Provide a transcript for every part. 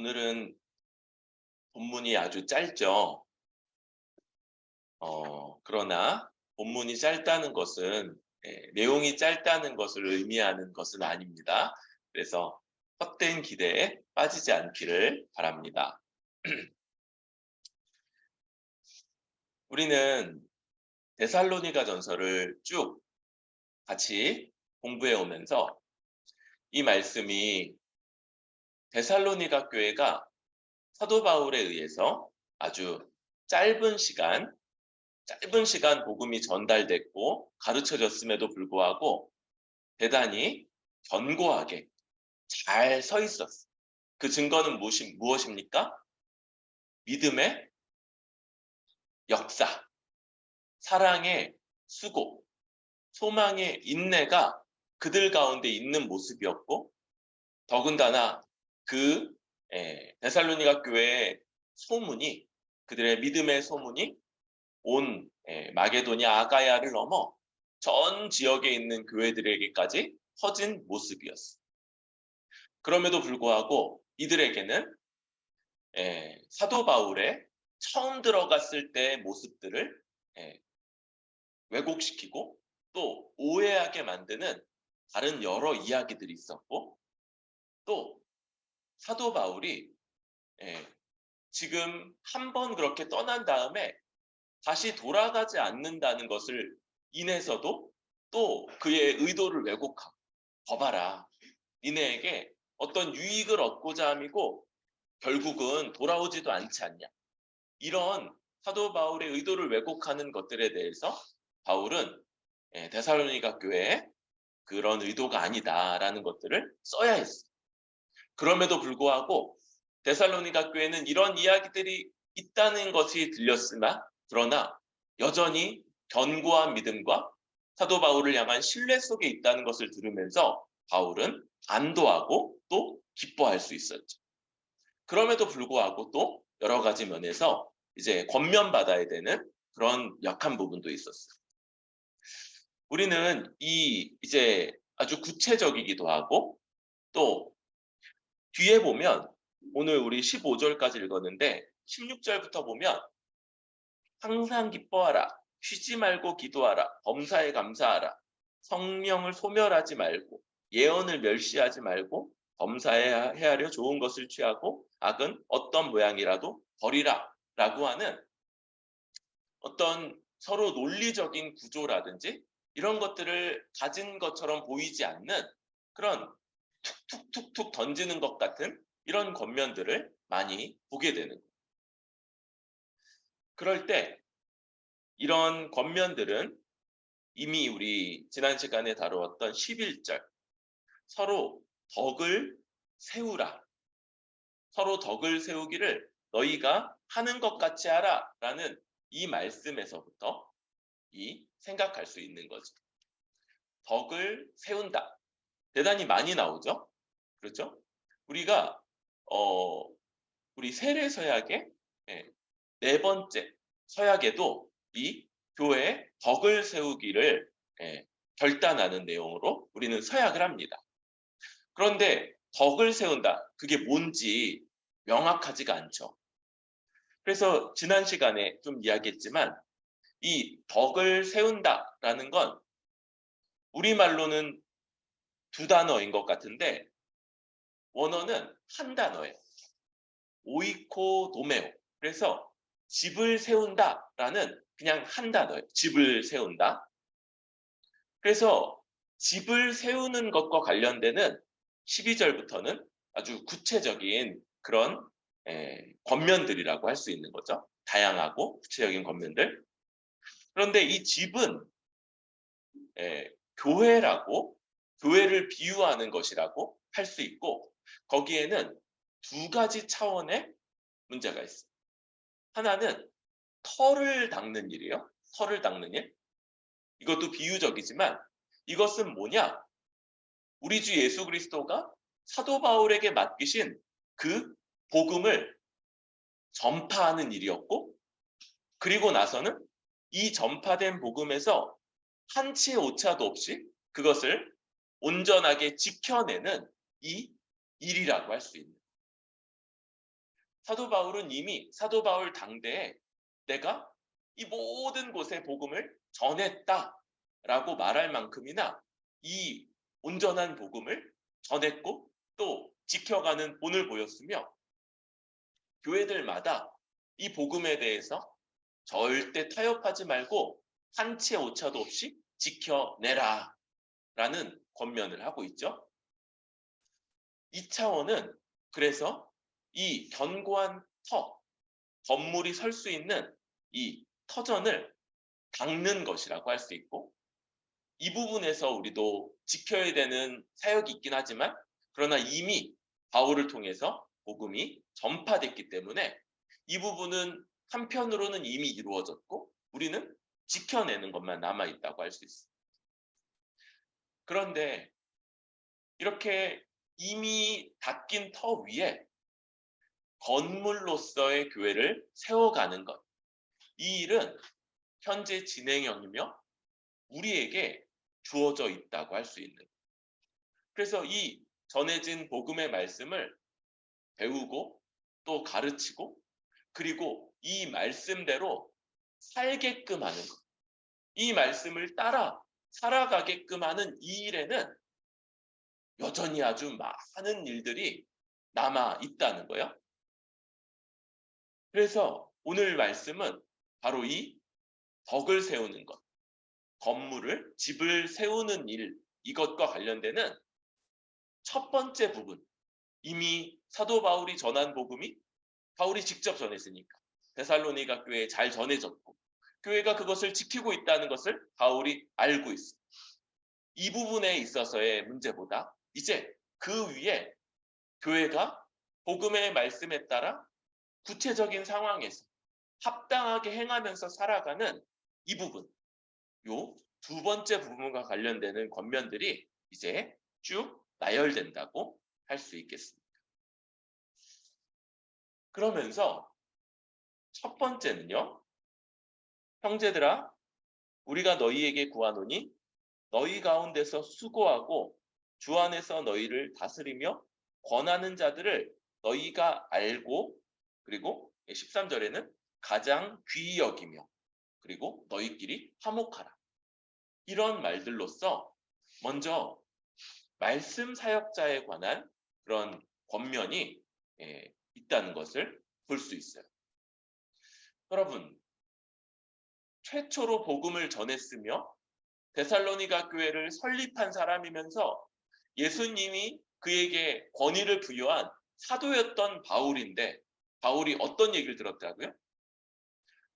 오늘은 본문이 아주 짧죠. 그러나 본문이 짧다는 것은 내용이 짧다는 것을 의미하는 것은 아닙니다. 그래서 헛된 기대에 빠지지 않기를 바랍니다. 우리는 데살로니가 전서를 쭉 같이 공부해 오면서 이 말씀이 데살로니가 교회가 사도 바울에 의해서 아주 짧은 시간 복음이 전달됐고 가르쳐졌음에도 불구하고 대단히 견고하게 잘 서 있었어. 그 증거는 무엇입니까? 믿음의 역사, 사랑의 수고, 소망의 인내가 그들 가운데 있는 모습이었고, 더군다나 그 데살로니가 교회의 소문이, 그들의 믿음의 소문이 온 마게도냐 아가야를 넘어 전 지역에 있는 교회들에게까지 퍼진 모습이었어. 그럼에도 불구하고 이들에게는 사도 바울의 처음 들어갔을 때의 모습들을 왜곡시키고 또 오해하게 만드는 다른 여러 이야기들이 있었고, 또 사도 바울이 지금 한 번 그렇게 떠난 다음에 다시 돌아가지 않는다는 것을 인해서도 또 그의 의도를 왜곡하고, 봐라, 니네에게 어떤 유익을 얻고자 함이고 결국은 돌아오지도 않지 않냐, 이런 사도 바울의 의도를 왜곡하는 것들에 대해서 바울은 데살로니가 교회에 그런 의도가 아니다라는 것들을 써야 했어. 그럼에도 불구하고 데살로니가 교회는 이런 이야기들이 있다는 것이 들렸으나 그러나 여전히 견고한 믿음과 사도 바울을 향한 신뢰 속에 있다는 것을 들으면서 바울은 안도하고 또 기뻐할 수 있었죠. 그럼에도 불구하고 또 여러 가지 면에서 이제 권면받아야 되는 그런 약한 부분도 있었어요. 우리는 이제 아주 구체적이기도 하고 또 뒤에 보면 오늘 우리 15절까지 읽었는데 16절부터 보면 항상 기뻐하라, 쉬지 말고 기도하라, 범사에 감사하라, 성령을 소멸하지 말고 예언을 멸시하지 말고 범사에 헤아려 좋은 것을 취하고 악은 어떤 모양이라도 버리라 라고 하는 어떤 서로 논리적인 구조라든지 이런 것들을 가진 것처럼 보이지 않는 그런 툭툭툭툭 던지는 것 같은 이런 권면들을 많이 보게 되는 거예요. 그럴 때 이런 권면들은 이미 우리 지난 시간에 다루었던 11절 서로 덕을 세우라, 서로 덕을 세우기를 너희가 하는 것 같이 하라 라는 이 말씀에서부터 생각할 수 있는 거죠. 덕을 세운다. 대단히 많이 나오죠. 그렇죠? 우리가 우리 세례서약의 네 번째 서약에도 이 교회의 덕을 세우기를 결단하는 내용으로 우리는 서약을 합니다. 그런데 덕을 세운다, 그게 뭔지 명확하지가 않죠. 그래서 지난 시간에 좀 이야기했지만 이 덕을 세운다라는 건 우리말로는 두 단어인 것 같은데 원어는 한 단어예요. 오이코도메오. 그래서 집을 세운다라는 그냥 한 단어예요. 집을 세운다. 그래서 집을 세우는 것과 관련되는 12절부터는 아주 구체적인 그런 권면들이라고 할 수 있는 거죠. 다양하고 구체적인 권면들. 그런데 이 집은 교회라고, 교회를 비유하는 것이라고 할 수 있고 거기에는 두 가지 차원의 문제가 있어요. 하나는 터를 닦는 일이에요. 터를 닦는 일. 이것도 비유적이지만 이것은 뭐냐? 우리 주 예수 그리스도가 사도 바울에게 맡기신 그 복음을 전파하는 일이었고, 그리고 나서는 이 전파된 복음에서 한치의 오차도 없이 그것을 온전하게 지켜내는 이 일이라고 할 수 있는. 사도 바울은 이미 사도 바울 당대에 내가 이 모든 곳에 복음을 전했다라고 말할 만큼이나 이 온전한 복음을 전했고 또 지켜가는 본을 보였으며 교회들마다 이 복음에 대해서 절대 타협하지 말고 한 치의 오차도 없이 지켜내라 라는 권면을 하고 있죠. 이 차원은 그래서 이 견고한 건물이 설 수 있는 이 터전을 닦는 것이라고 할 수 있고, 이 부분에서 우리도 지켜야 되는 사역이 있긴 하지만 그러나 이미 바울을 통해서 복음이 전파됐기 때문에 이 부분은 한편으로는 이미 이루어졌고 우리는 지켜내는 것만 남아있다고 할 수 있습니다. 그런데 이렇게 이미 닦인 터 위에 건물로서의 교회를 세워가는 것, 이 일은 현재 진행형이며 우리에게 주어져 있다고 할 수 있는 거예요. 그래서 이 전해진 복음의 말씀을 배우고 또 가르치고 그리고 이 말씀대로 살게끔 하는 것, 이 말씀을 따라 살아가게끔 하는 이 일에는 여전히 아주 많은 일들이 남아 있다는 거예요. 그래서 오늘 말씀은 바로 이 덕을 세우는 것, 건물을, 집을 세우는 일, 이것과 관련되는 첫 번째 부분, 이미 사도 바울이 전한 복음이 바울이 직접 전했으니까 데살로니가 교회에 잘 전해졌고 교회가 그것을 지키고 있다는 것을 바울이 알고 있습니다. 이 부분에 있어서의 문제보다 이제 그 위에 교회가 복음의 말씀에 따라 구체적인 상황에서 합당하게 행하면서 살아가는 이 부분, 요 두 번째 부분과 관련되는 권면들이 이제 쭉 나열된다고 할 수 있겠습니다. 그러면서 첫 번째는요, 형제들아 우리가 너희에게 구하노니 너희 가운데서 수고하고 주 안에서 너희를 다스리며 권하는 자들을 너희가 알고, 그리고 13절에는 가장 귀히 여기며 그리고 너희끼리 화목하라. 이런 말들로써 먼저 말씀 사역자에 관한 그런 권면이 있다는 것을 볼 수 있어요. 여러분, 최초로 복음을 전했으며 데살로니가 교회를 설립한 사람이면서 예수님이 그에게 권위를 부여한 사도였던 바울인데, 바울이 어떤 얘기를 들었다고요?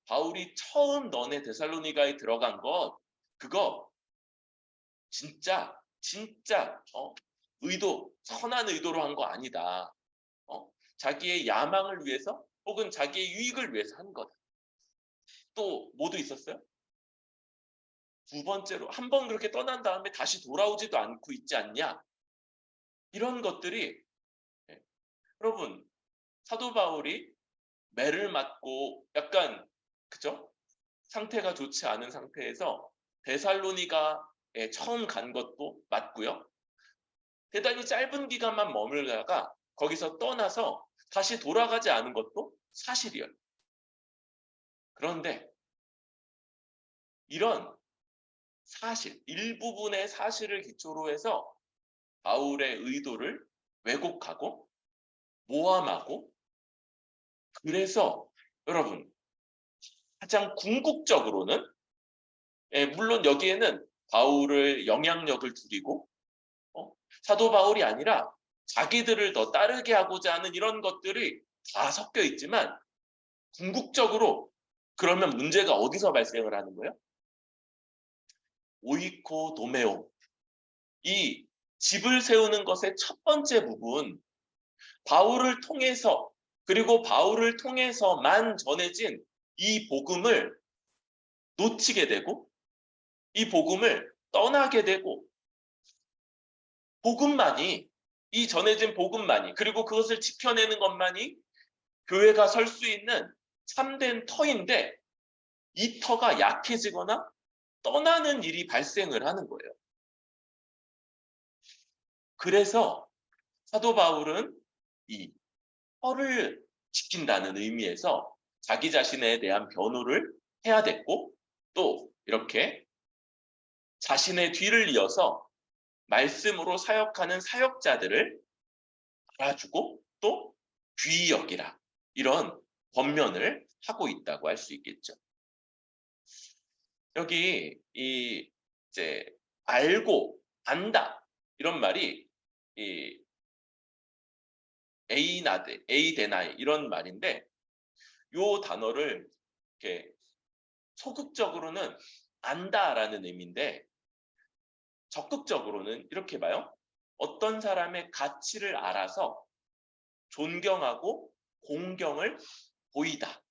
바울이 처음 너네 데살로니가에 들어간 것, 그거 진짜 선한 의도로 한 거 아니다. 자기의 야망을 위해서 혹은 자기의 유익을 위해서 한 거다. 또 뭐도 있었어요? 두 번째로 한 번 그렇게 떠난 다음에 다시 돌아오지도 않고 있지 않냐? 이런 것들이 여러분, 사도 바울이 매를 맞고 약간 그죠? 상태가 좋지 않은 상태에서 데살로니가에 처음 간 것도 맞고요. 대단히 짧은 기간만 머물다가 거기서 떠나서 다시 돌아가지 않은 것도 사실이에요. 그런데 이런 사실, 일부분의 사실을 기초로 해서 바울의 의도를 왜곡하고 모함하고, 그래서 여러분 가장 궁극적으로는 물론 여기에는 바울의 영향력을 두리고 사도 바울이 아니라 자기들을 더 따르게 하고자 하는 이런 것들이 다 섞여 있지만 궁극적으로 그러면 문제가 어디서 발생을 하는 거예요? 오이코 도메오, 이 집을 세우는 것의 첫 번째 부분, 바울을 통해서 그리고 바울을 통해서만 전해진 이 복음을 놓치게 되고 이 복음을 떠나게 되고, 복음만이, 이 전해진 복음만이, 그리고 그것을 지켜내는 것만이 교회가 설 수 있는 참된 터인데 이 터가 약해지거나 떠나는 일이 발생을 하는 거예요. 그래서 사도 바울은 이 터를 지킨다는 의미에서 자기 자신에 대한 변호를 해야 됐고, 또 이렇게 자신의 뒤를 이어서 말씀으로 사역하는 사역자들을 알아주고 또 귀히 여기라, 이런 권면을 하고 있다고 할 수 있겠죠. 여기 이제 알고 안다 이런 말이 이 에이나데, 에이데나이 이런 말인데, 요 단어를 이렇게 소극적으로는 안다라는 의미인데, 적극적으로는 이렇게 봐요. 어떤 사람의 가치를 알아서 존경하고 공경을 보이다.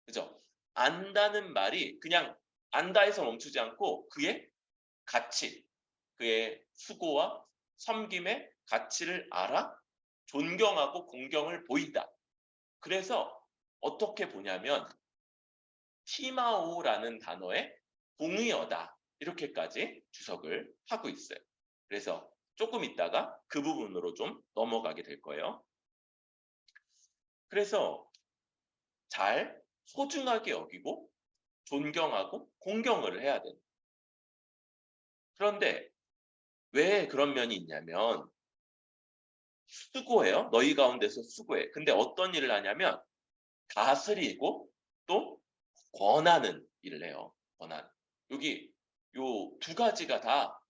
그죠? 안다는 말이 그냥 안다에서 멈추지 않고 그의 가치, 그의 수고와 섬김의 가치를 알아 존경하고 공경을 보인다. 그래서 어떻게 보냐면 티마오라는 단어의 공의어다, 이렇게까지 주석을 하고 있어요. 그래서 조금 있다가 그 부분으로 좀 넘어가게 될 거예요. 그래서 잘 소중하게 여기고 존경하고 공경을 해야 돼요. 그런데 왜 그런 면이 있냐면, 수고해요. 너희 가운데서 수고해. 근데 어떤 일을 하냐면 다스리고 또 권하는 일을 해요. 권한. 여기 요 두 가지가 다,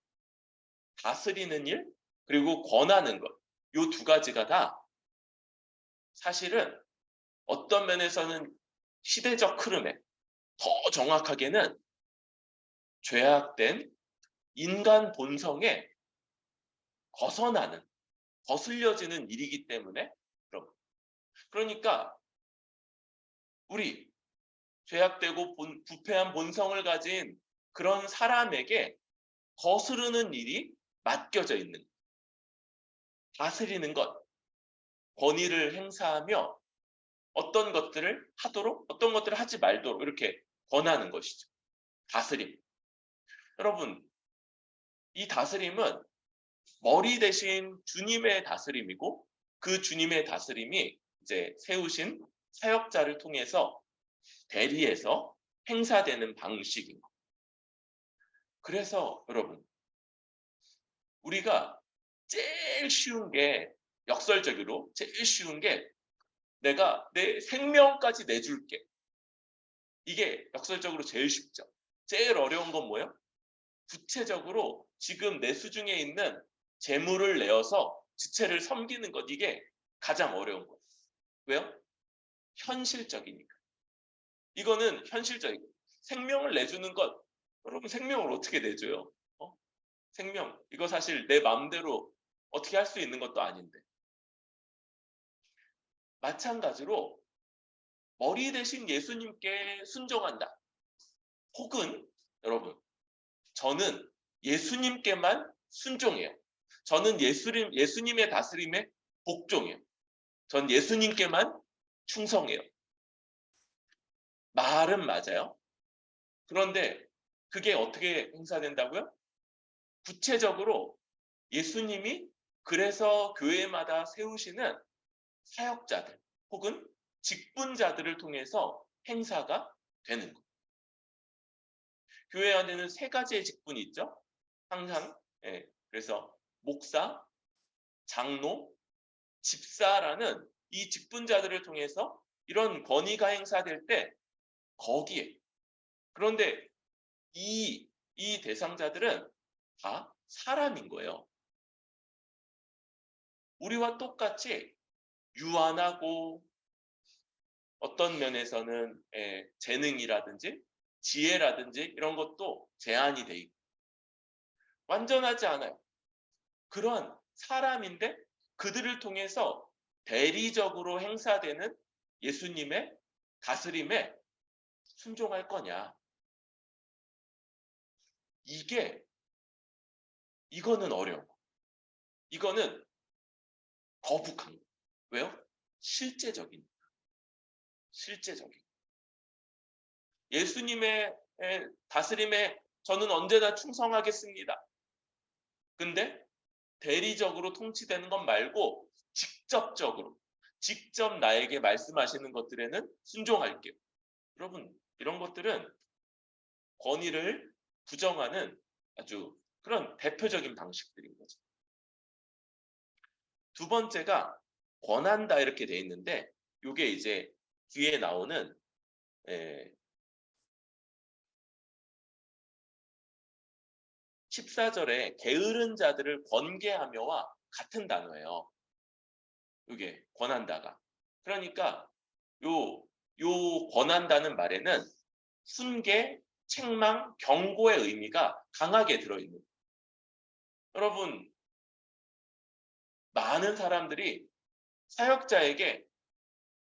다스리는 일 그리고 권하는 것, 요 두 가지가 다 사실은 어떤 면에서는 시대적 흐름에, 더 정확하게는 죄악된 인간 본성에 벗어나는, 거슬려지는 일이기 때문에, 그러니까 우리 죄악되고 부패한 본성을 가진 그런 사람에게 거스르는 일이 맡겨져 있는, 다스리는 것, 권위를 행사하며 어떤 것들을 하도록 어떤 것들을 하지 말도록 이렇게 권하는 것이죠. 다스림. 여러분, 이 다스림은 머리 대신 주님의 다스림이고, 그 주님의 다스림이 이제 세우신 사역자를 통해서 대리해서 행사되는 방식인 것. 그래서 여러분, 우리가 제일 쉬운 게, 역설적으로 제일 쉬운 게 내가 내 생명까지 내줄게. 이게 역설적으로 제일 쉽죠. 제일 어려운 건 뭐예요? 구체적으로 지금 내 수중에 있는 재물을 내어서 지체를 섬기는 것, 이게 가장 어려운 거예요. 왜요? 현실적이니까. 이거는 현실적이고, 생명을 내주는 것, 여러분 생명을 어떻게 내줘요? 생명, 이거 사실 내 마음대로 어떻게 할 수 있는 것도 아닌데. 마찬가지로 머리 대신 예수님께 순종한다. 혹은 여러분, 저는 예수님께만 순종해요. 저는 예수님의 다스림에 복종해요. 전 예수님께만 충성해요. 말은 맞아요. 그런데 그게 어떻게 행사된다고요? 구체적으로 예수님이 그래서 교회마다 세우시는 사역자들 혹은 직분자들을 통해서 행사가 되는 거예요. 교회 안에는 세 가지의 직분이 있죠. 항상. 그래서 목사, 장로, 집사라는 이 직분자들을 통해서 이런 권위가 행사될 때 거기에, 그런데 이 대상자들은 다 사람인 거예요. 우리와 똑같이 유한하고 어떤 면에서는 재능이라든지 지혜라든지 이런 것도 제한이 돼 있고 완전하지 않아요. 그런 사람인데 그들을 통해서 대리적으로 행사되는 예수님의 다스림에 순종할 거냐. 이거는 어려워. 이거는 거북한 거. 왜요? 실제적인. 예수님의 다스림에 저는 언제나 충성하겠습니다. 근데 대리적으로 통치되는 것 말고 직접적으로 직접 나에게 말씀하시는 것들에는 순종할게요. 여러분, 이런 것들은 권위를 부정하는 아주 그런 대표적인 방식들인 거죠. 두 번째가 권한다 이렇게 돼 있는데 이게 이제 뒤에 나오는 14절에 게으른 자들을 권계하며와 같은 단어예요. 이게 권한다가. 그러니까 요 권한다는 말에는 훈계, 책망, 경고의 의미가 강하게 들어있는 거예요. 여러분, 많은 사람들이 사역자에게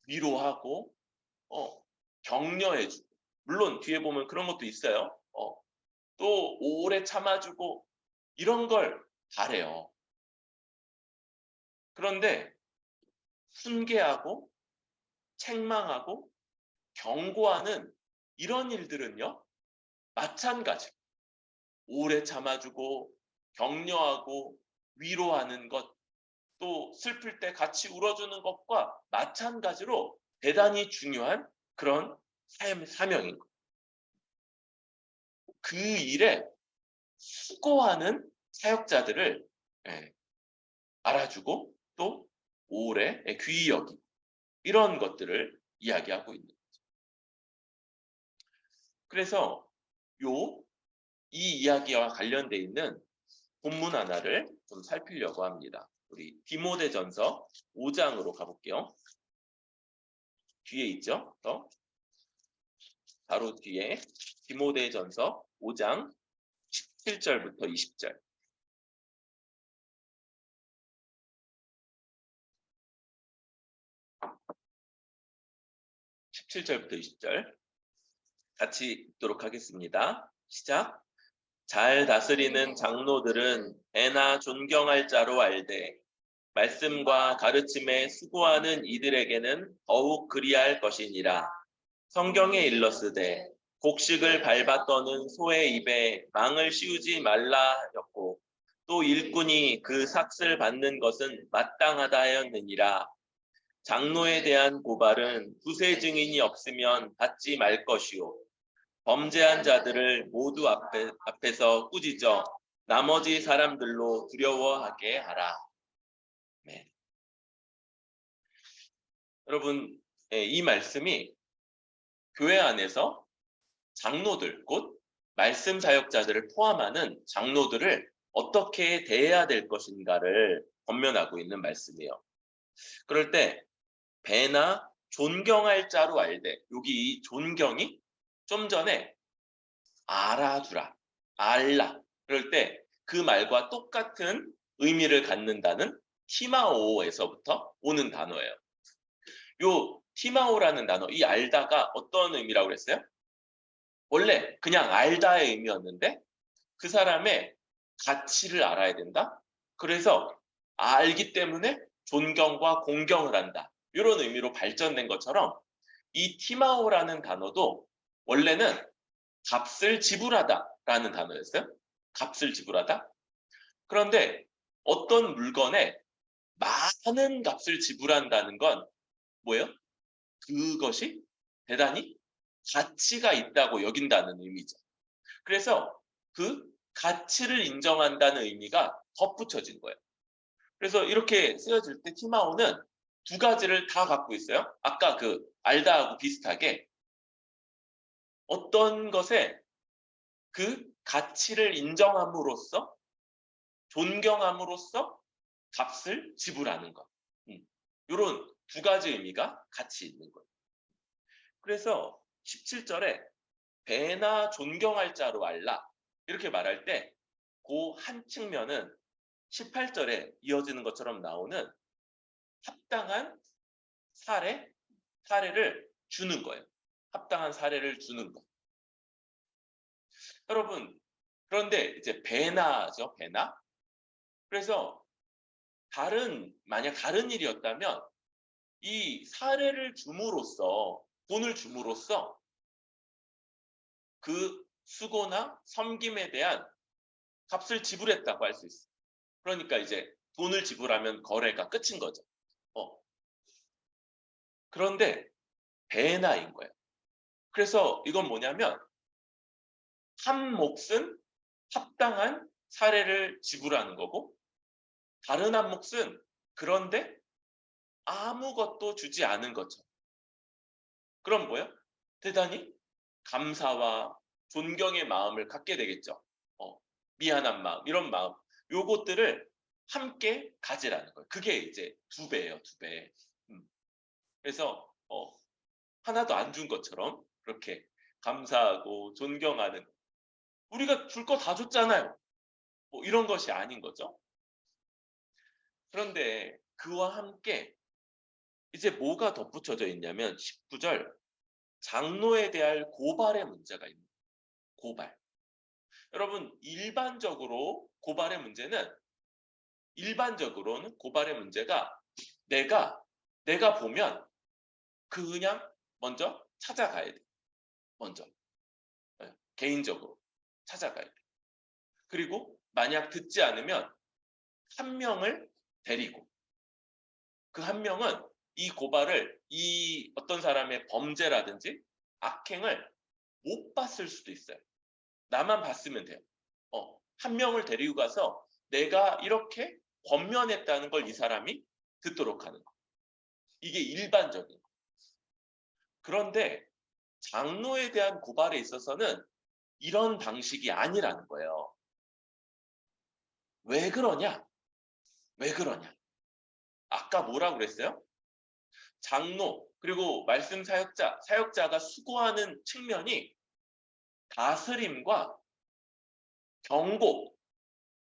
위로하고 격려해주고, 물론 뒤에 보면 그런 것도 있어요. 또 오래 참아주고 이런 걸 바래요. 그런데 훈계하고 책망하고 경고하는 이런 일들은요, 마찬가지. 오래 참아주고 격려하고 위로하는 것, 또 슬플 때 같이 울어주는 것과 마찬가지로 대단히 중요한 그런 사명인 거예요. 그 일에 수고하는 사역자들을 알아주고 또 오래 귀히 여기고 이런 것들을 이야기하고 있는 거죠. 그래서 이 이야기와 관련돼 있는 본문 하나를 좀 살피려고 합니다. 우리 디모데전서 5장으로 가볼게요. 뒤에 있죠? 바로 뒤에 디모데전서 5장 17절부터 20절. 17절부터 20절 같이 읽도록 하겠습니다. 시작. 잘 다스리는 장로들은 애나 존경할 자로 알되 말씀과 가르침에 수고하는 이들에게는 더욱 그리할 것이니라. 성경에 일렀으되 곡식을 밟아 떠는 소의 입에 망을 씌우지 말라였고 또 일꾼이 그 삭슬 받는 것은 마땅하다 하였느니라. 장로에 대한 고발은 두세 증인이 없으면 받지 말 것이요 범죄한 자들을 모두 앞에서 꾸짖어 나머지 사람들로 두려워하게 하라. 네. 여러분, 이 말씀이 교회 안에서 장로들, 곧 말씀 사역자들을 포함하는 장로들을 어떻게 대해야 될 것인가를 권면하고 있는 말씀이에요. 그럴 때 배나 존경할 자로 알되, 여기 이 존경이 좀 전에 알아두라, 알라, 그럴 때 그 말과 똑같은 의미를 갖는다는 티마오에서부터 오는 단어예요. 요 티마오라는 단어, 이 알다가 어떤 의미라고 그랬어요? 원래 그냥 알다의 의미였는데 그 사람의 가치를 알아야 된다. 그래서 알기 때문에 존경과 공경을 한다. 이런 의미로 발전된 것처럼 이 티마오라는 단어도 원래는 값을 지불하다라는 단어였어요. 값을 지불하다. 그런데 어떤 물건에 많은 값을 지불한다는 건 뭐예요? 그것이 대단히 가치가 있다고 여긴다는 의미죠. 그래서 그 가치를 인정한다는 의미가 덧붙여진 거예요. 그래서 이렇게 쓰여질 때 티마오는 두 가지를 다 갖고 있어요. 아까 그 알다하고 비슷하게 어떤 것에 그 가치를 인정함으로써 존경함으로써 값을 지불하는 것. 이런 두 가지 의미가 같이 있는 거예요. 그래서 17절에 배나 존경할 자로 알라 이렇게 말할 때 그 한 측면은 18절에 이어지는 것처럼 나오는 합당한 사례를 주는 거예요. 합당한 사례를 주는 것. 여러분, 그런데 이제 배나죠, 배나. 그래서 만약 다른 일이었다면 이 사례를 줌으로써, 돈을 줌으로써 그 수고나 섬김에 대한 값을 지불했다고 할 수 있어요. 그러니까 이제 돈을 지불하면 거래가 끝인 거죠. 그런데 배나인 거예요. 그래서 이건 뭐냐면 한 몫은 합당한 사례를 지불하는 거고 다른 한 몫은 그런데 아무것도 주지 않은 것처럼. 그럼 뭐예요? 대단히 감사와 존경의 마음을 갖게 되겠죠. 미안한 마음, 이런 마음. 요것들을 함께 가지라는 거예요. 그게 이제 2배예요, 2배. 그래서 하나도 안 준 것처럼 그렇게 감사하고 존경하는, 우리가 줄 거 다 줬잖아요. 뭐 이런 것이 아닌 거죠. 그런데 그와 함께 이제 뭐가 덧붙여져 있냐면 19절 장로에 대한 고발의 문제가 있는 거예요. 고발. 여러분 일반적으로는 고발의 문제가 내가 보면 그냥 먼저 찾아가야 돼. 먼저 개인적으로 찾아가야 돼. 그리고 만약 듣지 않으면 한 명을 데리고 그 한 명은 이 고발을 이 어떤 사람의 범죄라든지 악행을 못 봤을 수도 있어요. 나만 봤으면 돼요. 한 명을 데리고 가서 내가 이렇게 권면했다는 걸 이 사람이 듣도록 하는 거. 이게 일반적인 거. 그런데 장로에 대한 고발에 있어서는 이런 방식이 아니라는 거예요. 왜 그러냐? 왜 그러냐? 아까 뭐라고 그랬어요? 장로 그리고 말씀 사역자가 수고하는 측면이 다스림과 경고,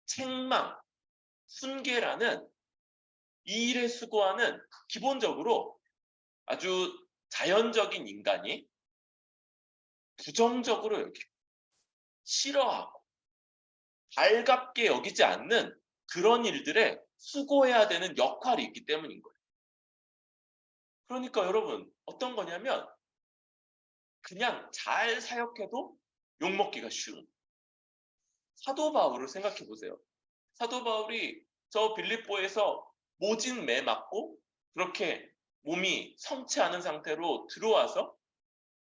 책망, 훈계라는 이 일에 수고하는 기본적으로 아주 자연적인 인간이 부정적으로 여기고 싫어하고 달갑게 여기지 않는 그런 일들에 수고해야 되는 역할이 있기 때문인 거예요. 그러니까 여러분 어떤 거냐면 그냥 잘 사역해도 욕먹기가 쉬운 사도 바울을 생각해 보세요. 사도 바울이 저 빌립보에서 모진 매 맞고 그렇게 몸이 성치 않은 상태로 들어와서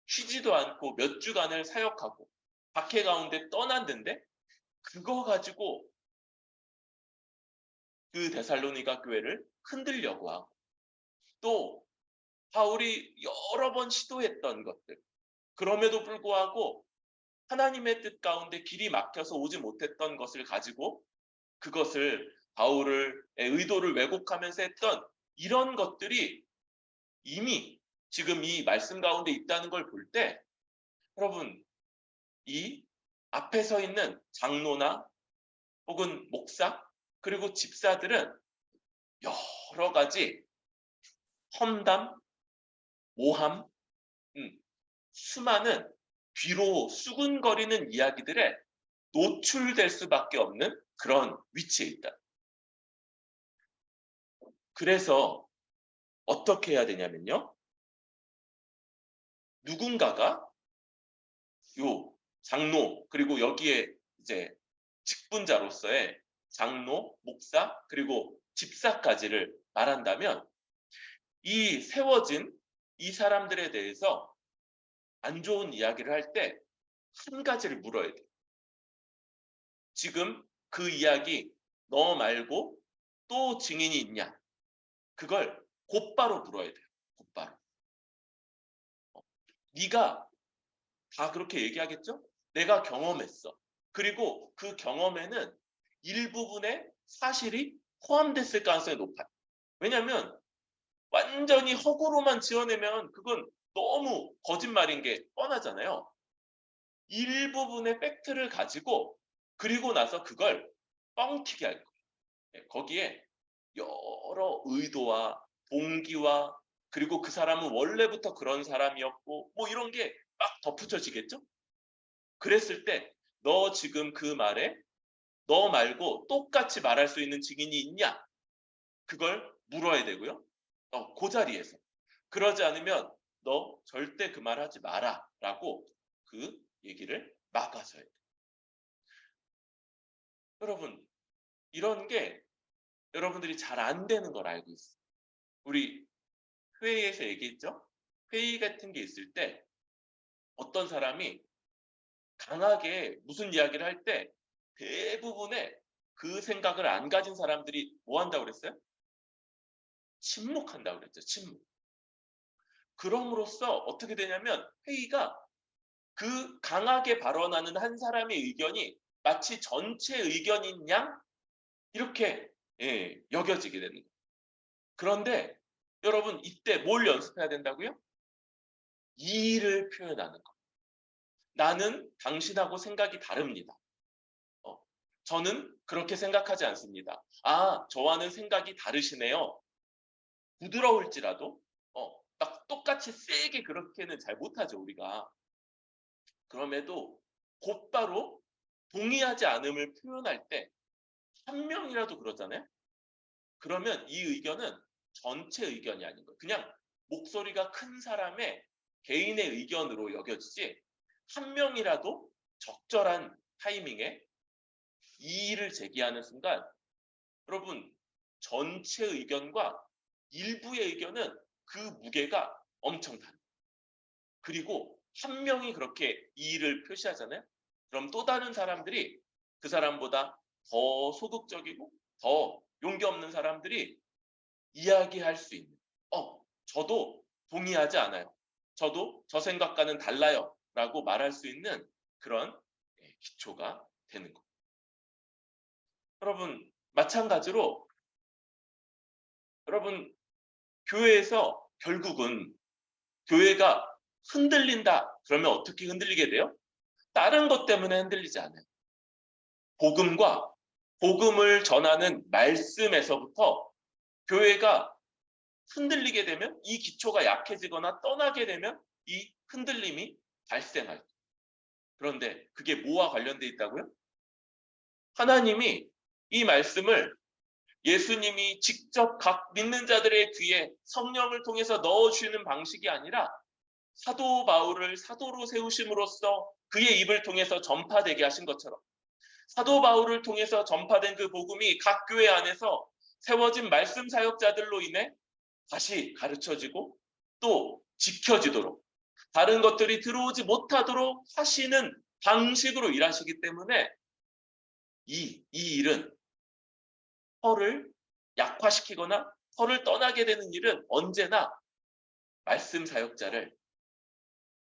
쉬지도 않고 몇 주간을 사역하고 박해 가운데 떠났는데 그거 가지고 그 데살로니가 교회를 흔들려고 하고 또 바울이 여러 번 시도했던 것들 그럼에도 불구하고 하나님의 뜻 가운데 길이 막혀서 오지 못했던 것을 가지고 그것을 바울의 의도를 왜곡하면서 했던 이런 것들이 이미 지금 이 말씀 가운데 있다는 걸 볼 때 여러분 이 앞에 서 있는 장로나 혹은 목사 그리고 집사들은 여러 가지 험담, 모함, 수많은 뒤로 수군거리는 이야기들에 노출될 수밖에 없는 그런 위치에 있다. 그래서 어떻게 해야 되냐면요. 누군가가 요 장로 그리고 여기에 이제 직분자로서의 장로, 목사 그리고 집사까지를 말한다면 이 세워진 이 사람들에 대해서 안 좋은 이야기를 할 때 한 가지를 물어야 돼. 지금 그 이야기 너 말고 또 증인이 있냐? 그걸 곧바로 물어야 돼요. 곧바로. 네가 다 그렇게 얘기하겠죠? 내가 경험했어. 그리고 그 경험에는 일부분의 사실이 포함됐을 가능성이 높아요. 왜냐하면 완전히 허구로만 지어내면 그건 너무 거짓말인 게 뻔하잖아요. 일부분의 팩트를 가지고 그리고 나서 그걸 뻥튀기 할 거예요. 거기에 여러 의도와 동기와 그리고 그 사람은 원래부터 그런 사람이었고 뭐 이런 게 막 덧붙여지겠죠? 그랬을 때 너 지금 그 말에 너 말고 똑같이 말할 수 있는 증인이 있냐? 그걸 물어야 되고요. 그 자리에서. 그러지 않으면 너 절대 그 말 하지 마라 라고 그 얘기를 막아서야 돼. 여러분 이런 게 여러분들이 잘 안 되는 걸 알고 있어요. 우리 회의에서 얘기했죠. 회의 같은 게 있을 때 어떤 사람이 강하게 무슨 이야기를 할 때 대부분의 그 생각을 안 가진 사람들이 뭐 한다고 그랬어요? 침묵한다고 그랬죠. 침묵. 그럼으로써 어떻게 되냐면 회의가 그 강하게 발언하는 한 사람의 의견이 마치 전체 의견인 양 이렇게 여겨지게 되는 거예요. 그런데 여러분 이때 뭘 연습해야 된다고요? 이의를 표현하는 거. 나는 당신하고 생각이 다릅니다. 저는 그렇게 생각하지 않습니다. 아, 저와는 생각이 다르시네요. 부드러울지라도 딱 똑같이 세게 그렇게는 잘 못하죠, 우리가. 그럼에도 곧바로 동의하지 않음을 표현할 때 한 명이라도 그러잖아요. 그러면 이 의견은 전체 의견이 아닌 거예요. 그냥 목소리가 큰 사람의 개인의 의견으로 여겨지지 한 명이라도 적절한 타이밍에 이의를 제기하는 순간 여러분 전체 의견과 일부의 의견은 그 무게가 엄청 다릅니다. 그리고 한 명이 그렇게 이의를 표시하잖아요. 그럼 또 다른 사람들이 그 사람보다 더 소극적이고 더 용기 없는 사람들이 이야기할 수 있는 저도 동의하지 않아요. 저도 저 생각과는 달라요. 라고 말할 수 있는 그런 기초가 되는 겁니다. 여러분 마찬가지로 여러분 교회에서 결국은 교회가 흔들린다. 그러면 어떻게 흔들리게 돼요? 다른 것 때문에 흔들리지 않아요. 복음을 전하는 말씀에서부터 교회가 흔들리게 되면 이 기초가 약해지거나 떠나게 되면 이 흔들림이 발생할 거예요. 그런데 그게 뭐와 관련돼 있다고요? 하나님이 이 말씀을 예수님이 직접 각 믿는 자들의 귀에 성령을 통해서 넣어주시는 방식이 아니라 사도 바울을 사도로 세우심으로써 그의 입을 통해서 전파되게 하신 것처럼 사도 바울을 통해서 전파된 그 복음이 각 교회 안에서 세워진 말씀 사역자들로 인해 다시 가르쳐지고 또 지켜지도록 다른 것들이 들어오지 못하도록 하시는 방식으로 일하시기 때문에 이 일은 혀를 약화시키거나 혀를 떠나게 되는 일은 언제나 말씀 사역자를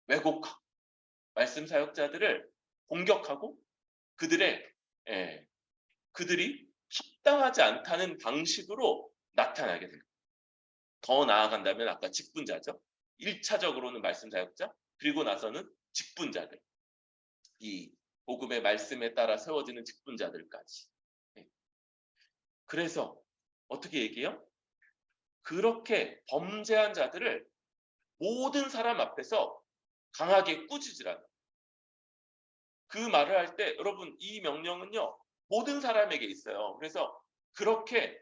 왜곡하고 말씀 사역자들을 공격하고 그들이 합당하지 않다는 방식으로 나타나게 됩니다. 더 나아간다면 아까 직분자죠. 1차적으로는 말씀 사역자, 그리고 나서는 직분자들. 이 복음의 말씀에 따라 세워지는 직분자들까지. 그래서 어떻게 얘기해요? 그렇게 범죄한 자들을 모든 사람 앞에서 강하게 꾸짖으라는 그 말을 할 때 여러분 이 명령은요 모든 사람에게 있어요. 그래서 그렇게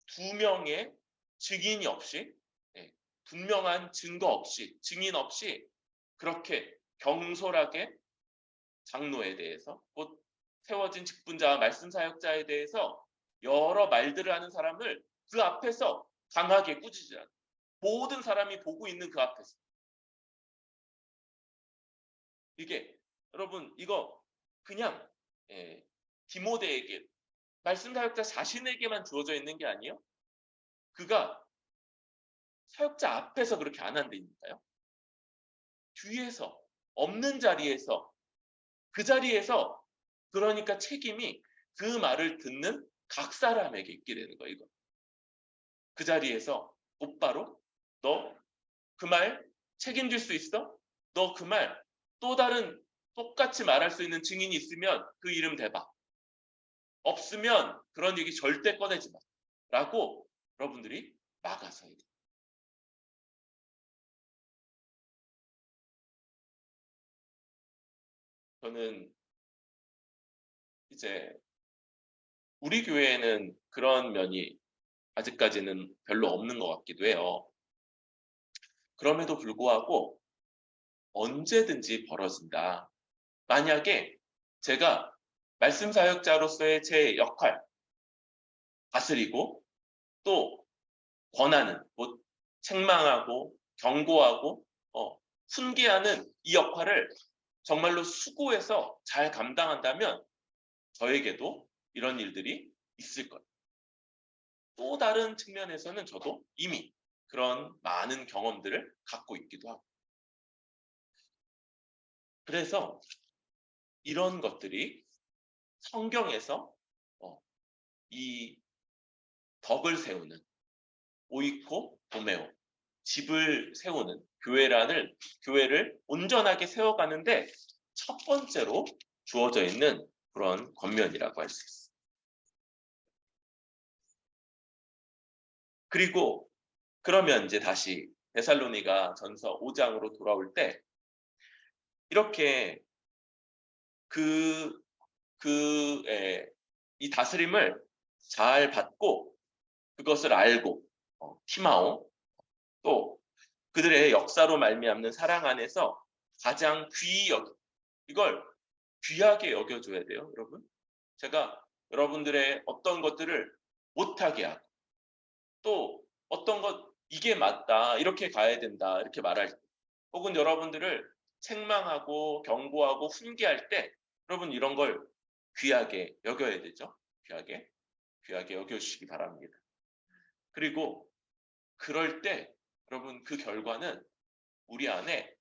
두 명의 증인이 없이 분명한 증거 없이 증인 없이 그렇게 경솔하게 장로에 대해서 곧 세워진 직분자와 말씀 사역자에 대해서 여러 말들을 하는 사람을 그 앞에서 강하게 꾸짖으라. 모든 사람이 보고 있는 그 앞에서. 이게 여러분 이거 그냥 디모데에게 말씀 사역자 자신에게만 주어져 있는 게 아니에요. 그가 사역자 앞에서 그렇게 안 한다니까요. 뒤에서 없는 자리에서 그 자리에서 그러니까 책임이 그 말을 듣는 각 사람에게 있게 되는 거예요. 이거. 그 자리에서 곧바로 너 그 말 책임질 수 있어? 너 그 말 또 다른 똑같이 말할 수 있는 증인이 있으면 그 이름 대봐. 없으면 그런 얘기 절대 꺼내지 마. 라고 여러분들이 막아서야 돼요. 저는 이제 우리 교회에는 그런 면이 아직까지는 별로 없는 것 같기도 해요. 그럼에도 불구하고 언제든지 벌어진다. 만약에 제가 말씀 사역자로서의 제 역할, 다스리고 또 권하는, 곧 책망하고 경고하고 훈계하는 이 역할을 정말로 수고해서 잘 감당한다면 저에게도 이런 일들이 있을 거예요. 또 다른 측면에서는 저도 이미 그런 많은 경험들을 갖고 있기도 하고. 그래서 이런 것들이 성경에서 이 덕을 세우는 오이코 도메오, 집을 세우는 교회를 온전하게 세워가는데 첫 번째로 주어져 있는 그런 권면이라고 할 수 있어요. 그리고 그러면 이제 다시 데살로니가 전서 5장으로 돌아올 때 이렇게 이 다스림을 잘 받고 그것을 알고 티마오 또 그들의 역사로 말미암는 사랑 안에서 가장 이걸 귀하게 여겨줘야 돼요, 여러분. 제가 여러분들의 어떤 것들을 못하게 하고 또 어떤 것 이게 맞다 이렇게 가야 된다 이렇게 말할 때 혹은 여러분들을 책망하고 경고하고 훈계할 때 여러분 이런 걸 귀하게 여겨야 되죠. 귀하게 여겨주시기 바랍니다. 그리고 그럴 때 여러분 그 결과는 우리 안에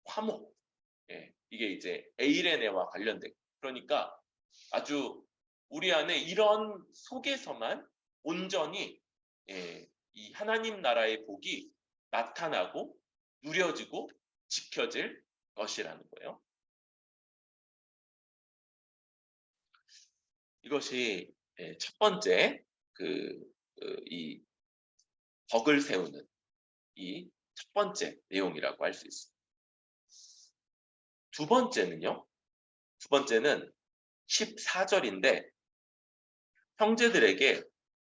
화목, 이게 이제 에이레네와 관련된 그러니까 아주 우리 안에 이런 속에서만 온전히 이 하나님 나라의 복이 나타나고 누려지고 지켜질 것이라는 거예요. 이것이 첫 번째 이 덕을 세우는 이 첫 번째 내용이라고 할 수 있습니다. 두 번째는 14절인데 형제들에게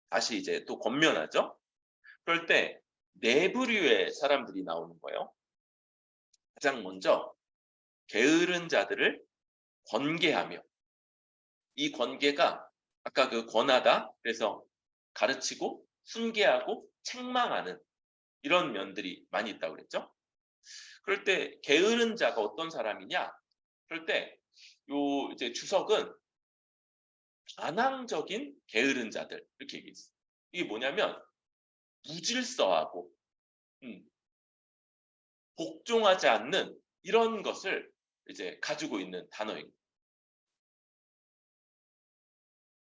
다시 이제 또 권면하죠. 그럴 때 네 부류의 사람들이 나오는 거예요. 가장 먼저 게으른 자들을 권계하며 이 권계가 아까 그 권하다 그래서 가르치고 훈계하고 책망하는 이런 면들이 많이 있다고 그랬죠. 그럴 때 게으른 자가 어떤 사람이냐? 그럴 때 요 이제 주석은 반항적인 게으른 자들 이렇게 얘기했어요. 이게 뭐냐면 무질서하고 복종하지 않는 이런 것을 이제 가지고 있는 단어입니다.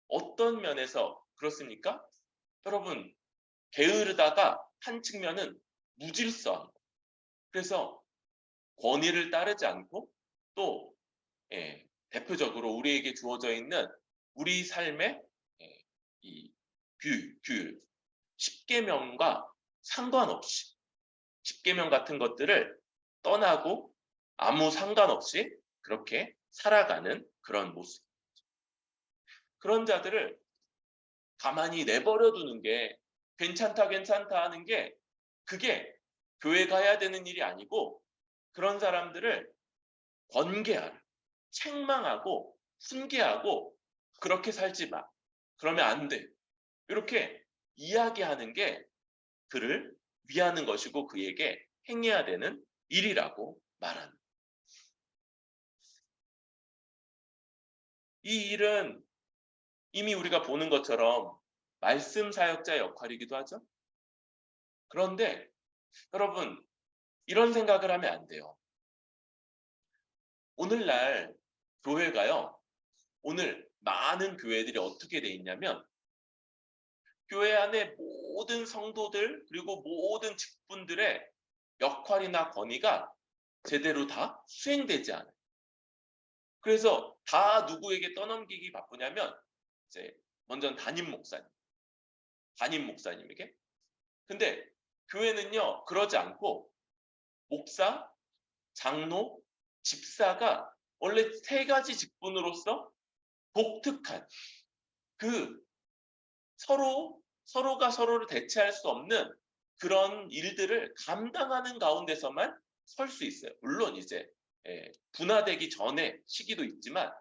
어떤 면에서 그렇습니까? 여러분 게으르다가 한 측면은 무질서한 거. 그래서 권위를 따르지 않고 또 대표적으로 우리에게 주어져 있는 우리 삶의 이 규율, 십계명과 상관없이 십계명 같은 것들을 떠나고 아무 상관없이 그렇게 살아가는 그런 모습. 그런 자들을 가만히 내버려 두는 게 괜찮다 하는 게 그게 교회가 해야 되는 일이 아니고 그런 사람들을 권계하라, 책망하고 훈계하고 그렇게 살지 마. 그러면 안 돼. 이렇게 이야기하는 게 그를 위하는 것이고 그에게 행해야 되는 일이라고 말하는. 이 일은 이미 우리가 보는 것처럼 말씀 사역자 역할이기도 하죠. 그런데 여러분 이런 생각을 하면 안 돼요. 오늘날 교회가요. 오늘 많은 교회들이 어떻게 돼 있냐면 교회 안에 모든 성도들 그리고 모든 직분들의 역할이나 권위가 제대로 다 수행되지 않아요. 그래서 다 누구에게 떠넘기기 바쁘냐면 이제 먼저 담임 목사님에게. 근데 교회는요 그러지 않고 목사, 장로, 집사가 원래 세 가지 직분으로서 독특한 그 서로가 서로를 대체할 수 없는 그런 일들을 감당하는 가운데서만 설 수 있어요. 물론 이제 분화되기 전에 시기도 있지만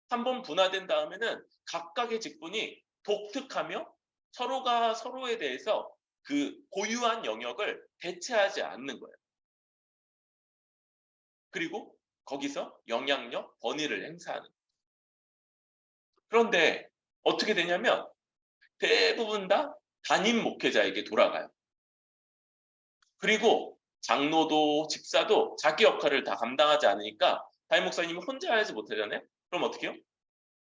한번 분화된 다음에는 각각의 직분이 독특하며 서로가 서로에 대해서 그 고유한 영역을 대체하지 않는 거예요. 그리고 거기서 영향력, 권위를 행사하는 거예요. 그런데 어떻게 되냐면 대부분 다 담임 목회자에게 돌아가요. 그리고 장로도 집사도 자기 역할을 다 감당하지 않으니까 담임 목사님이 혼자 하지 못하잖아요. 그럼 어떻게 해요?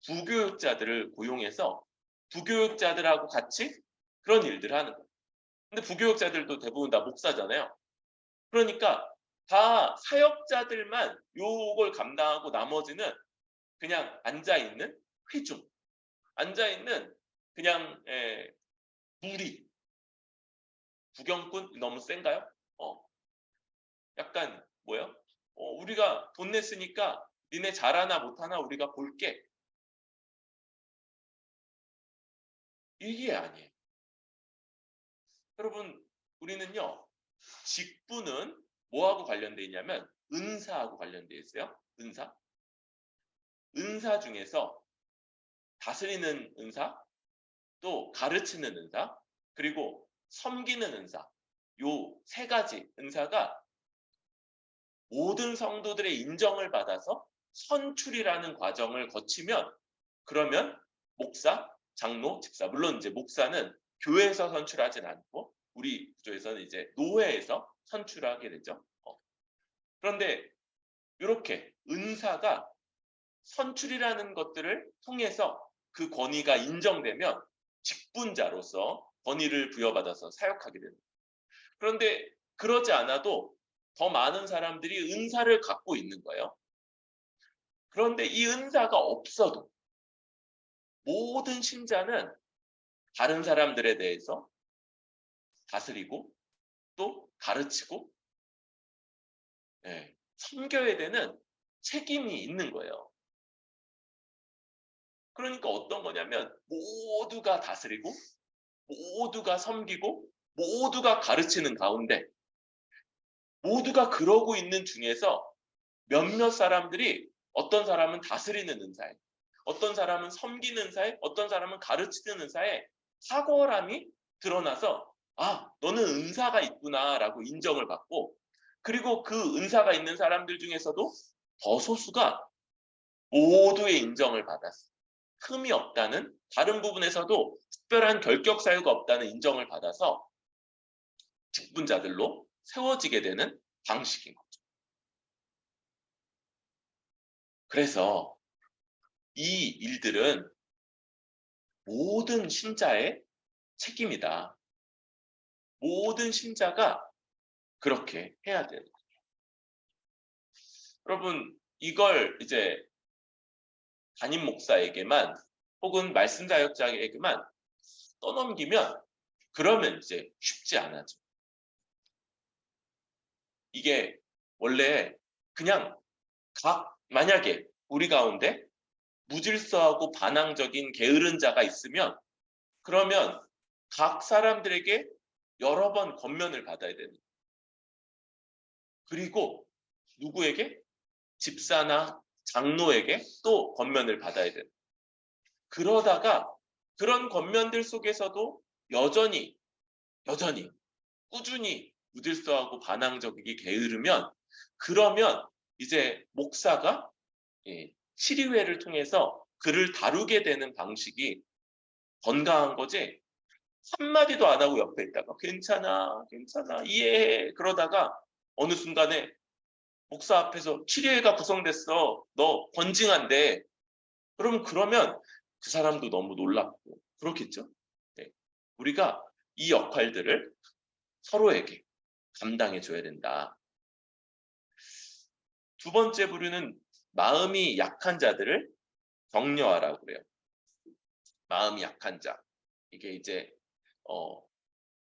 부교육자들을 고용해서 부교육자들하고 같이 그런 일들을 하는 거예요. 근데 부교육자들도 대부분 다 목사잖아요. 그러니까 다 사역자들만 요걸 감당하고 나머지는 그냥 앉아있는 회중, 앉아있는 그냥 무리, 구경꾼 너무 센가요? 약간 뭐요? 우리가 돈 냈으니까 니네 잘하나 못하나 우리가 볼게. 이게 아니에요. 여러분, 우리는요, 직분은 뭐하고 관련돼 있냐면 은사하고 관련돼 있어요. 은사. 은사 중에서 다스리는 은사, 또 가르치는 은사, 그리고 섬기는 은사. 요 세 가지 은사가 모든 성도들의 인정을 받아서 선출이라는 과정을 거치면 그러면 목사, 장로, 집사. 물론 이제 목사는 교회에서 선출하진 않고 우리 구조에서는 이제 노회에서 선출하게 되죠. 그런데 이렇게 은사가 선출이라는 것들을 통해서 그 권위가 인정되면 직분자로서 권위를 부여받아서 사역하게 됩니다. 그런데 그러지 않아도 더 많은 사람들이 은사를 갖고 있는 거예요. 그런데 이 은사가 없어도 모든 신자는 다른 사람들에 대해서 다스리고 또 가르치고 섬겨야 되는 책임이 있는 거예요. 그러니까 어떤 거냐면 모두가 다스리고 모두가 섬기고 모두가 가르치는 가운데 모두가 그러고 있는 중에서 몇몇 사람들이 어떤 사람은 다스리는 은사에 어떤 사람은 섬기는 은사에 어떤 사람은 가르치는 은사에 탁월함이 드러나서 아 너는 은사가 있구나라고 인정을 받고 그리고 그 은사가 있는 사람들 중에서도 더 소수가 모두의 인정을 받았어. 흠이 없다는 다른 부분에서도 특별한 결격 사유가 없다는 인정을 받아서 직분자들로 세워지게 되는 방식인 거죠. 그래서 이 일들은 모든 신자의 책임이다. 모든 신자가 그렇게 해야 되는 거예요. 여러분 이걸 이제 담임 목사에게만 혹은 말씀 사역자에게만 떠넘기면 그러면 이제 쉽지 않아져. 이게 원래 그냥 만약에 우리 가운데 무질서하고 반항적인 게으른 자가 있으면 그러면 각 사람들에게 여러 번 권면을 받아야 되는 거예요. 그리고 누구에게? 집사나 장로에게 또 권면을 받아야 되는 거예요. 그러다가 그런 권면들 속에서도 여전히 꾸준히 무질서하고 반항적이게 게으르면 그러면 이제 목사가 치리회를 통해서 그를 다루게 되는 방식이 건강한 거지 한마디도 안 하고 옆에 있다가 괜찮아 이해해 그러다가 어느 순간에 목사 앞에서 치리회가 구성됐어 너 권징한데 그러면 그 사람도 너무 놀랍고 그렇겠죠. 네. 우리가 이 역할들을 서로에게 감당해 줘야 된다. 두 번째 부류는 마음이 약한 자들을 격려하라고 그래요. 마음이 약한 자. 이게 이제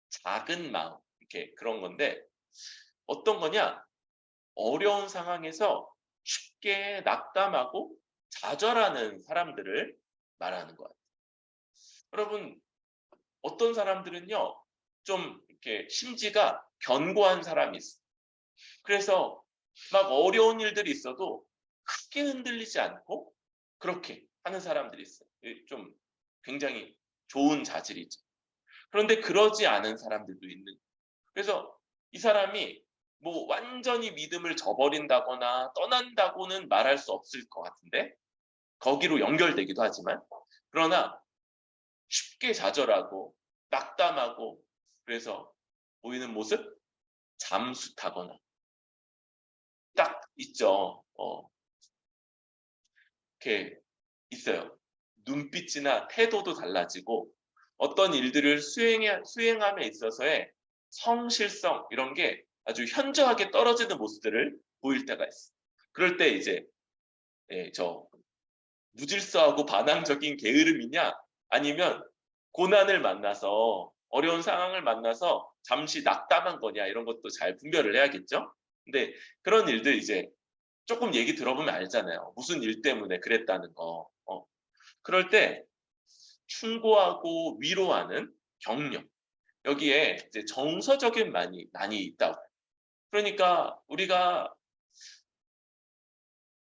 작은 마음 이렇게 그런 건데 어떤 거냐? 어려운 상황에서 쉽게 낙담하고 좌절하는 사람들을 말하는 거예요. 여러분 어떤 사람들은요 좀 이렇게 심지가 견고한 사람이 있어요. 그래서 막 어려운 일들이 있어도 크게 흔들리지 않고 그렇게 하는 사람들이 있어요. 좀 굉장히 좋은 자질이죠. 그런데 그러지 않은 사람들도 있는 거예요. 그래서 이 사람이 뭐 완전히 믿음을 저버린다거나 떠난다고는 말할 수 없을 것 같은데 거기로 연결되기도 하지만 그러나 쉽게 좌절하고 낙담하고 그래서 보이는 모습 잠수타거나 딱 있죠. 이렇게 있어요. 눈빛이나 태도도 달라지고 어떤 일들을 수행함에 있어서의 성실성 이런 게 아주 현저하게 떨어지는 모습들을 보일 때가 있어요. 그럴 때 이제 저 무질서하고 반항적인 게으름이냐 아니면 고난을 만나서 어려운 상황을 만나서 잠시 낙담한 거냐 이런 것도 잘 분별을 해야겠죠. 근데 그런 일들 이제 조금 얘기 들어보면 알잖아요. 무슨 일 때문에 그랬다는 거. 그럴 때 충고하고 위로하는 격려 여기에 이제 정서적인 난이 있다고. 그러니까 우리가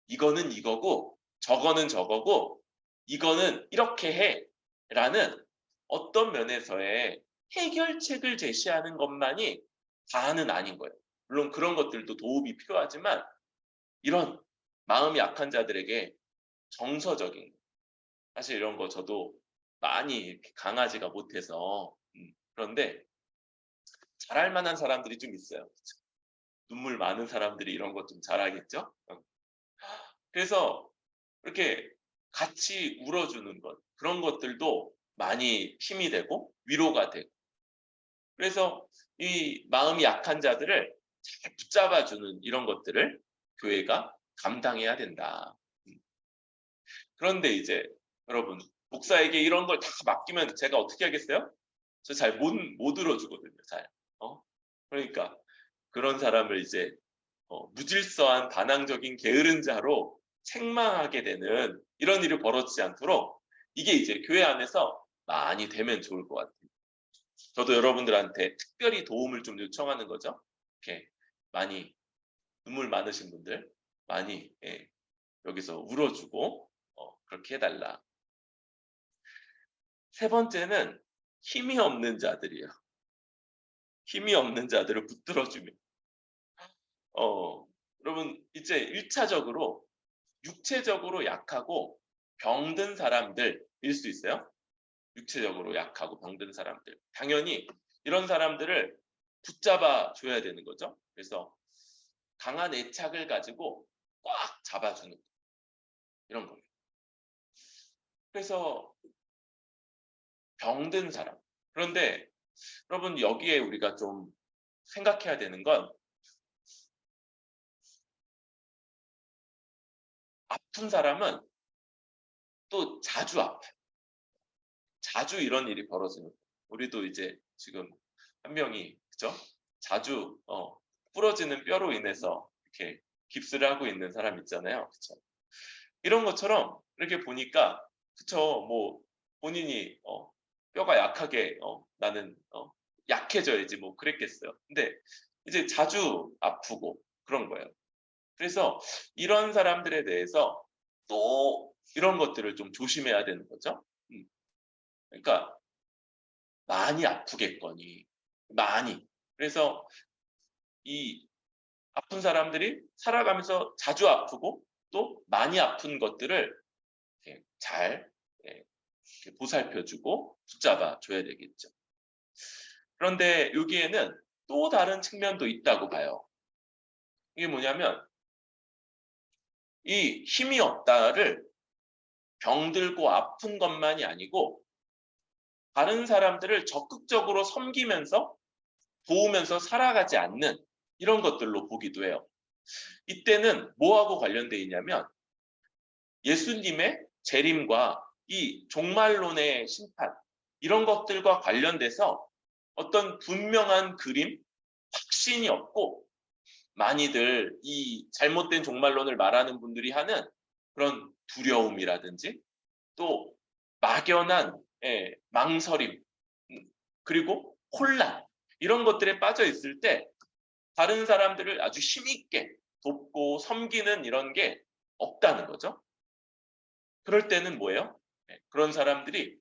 이거는 이거고 저거는 저거고 이거는 이렇게 해라는 어떤 면에서의 해결책을 제시하는 것만이 다는 아닌 거예요. 물론 그런 것들도 도움이 필요하지만 이런 마음이 약한 자들에게 정서적인 사실 이런 거 저도 많이 이렇게 강하지가 못해서 그런데 잘할 만한 사람들이 좀 있어요. 눈물 많은 사람들이 이런 것 좀 잘하겠죠? 그래서 이렇게 같이 울어주는 것 그런 것들도 많이 힘이 되고 위로가 되고 그래서 이 마음이 약한 자들을 잘 붙잡아주는 이런 것들을 교회가 감당해야 된다. 그런데 이제 여러분 목사에게 이런 걸 다 맡기면 제가 어떻게 하겠어요? 저 잘 못 들어주거든요. 잘. 그러니까 그런 사람을 이제 무질서한 반항적인 게으른 자로 책망하게 되는 이런 일이 벌어지지 않도록 이게 이제 교회 안에서 많이 되면 좋을 것 같아요. 저도 여러분들한테 특별히 도움을 좀 요청하는 거죠. 이렇게 많이 눈물 많으신 분들 많이 여기서 울어주고 그렇게 해달라. 세 번째는 힘이 없는 자들이에요. 힘이 없는 자들을 붙들어주면 여러분 이제 1차적으로 육체적으로 약하고 병든 사람들일 수 있어요. 육체적으로 약하고 병든 사람들. 당연히 이런 사람들을 붙잡아 줘야 되는 거죠. 그래서 강한 애착을 가지고 꽉 잡아주는 이런 거예요. 그래서 병든 사람. 그런데 여러분 여기에 우리가 좀 생각해야 되는 건 아픈 사람은 또 자주 아파요. 자주 이런 일이 벌어지는 거예요. 우리도 이제 지금 한 명이 그죠? 자주 부러지는 뼈로 인해서 이렇게 깁스를 하고 있는 사람 있잖아요. 그렇죠? 이런 것처럼 이렇게 보니까 그쵸 뭐 본인이 뼈가 약하게 나는 약해져야지 뭐 그랬겠어요. 근데 이제 자주 아프고 그런 거예요. 그래서 이런 사람들에 대해서 또 이런 것들을 좀 조심해야 되는 거죠. 그러니까 많이 아프겠거니 많이. 그래서 이 아픈 사람들이 살아가면서 자주 아프고 또 많이 아픈 것들을 잘 보살펴주고 붙잡아 줘야 되겠죠. 그런데 여기에는 또 다른 측면도 있다고 봐요. 이게 뭐냐면 이 힘이 없다를 병들고 아픈 것만이 아니고 다른 사람들을 적극적으로 섬기면서 도우면서 살아가지 않는 이런 것들로 보기도 해요. 이때는 뭐하고 관련되어 있냐면 예수님의 재림과 이 종말론의 심판 이런 것들과 관련돼서 어떤 분명한 그림, 확신이 없고 많이들 이 잘못된 종말론을 말하는 분들이 하는 그런 두려움이라든지 또 막연한 망설임 그리고 혼란 이런 것들에 빠져 있을 때 다른 사람들을 아주 힘있게 돕고 섬기는 이런 게 없다는 거죠. 그럴 때는 뭐예요? 그런 사람들이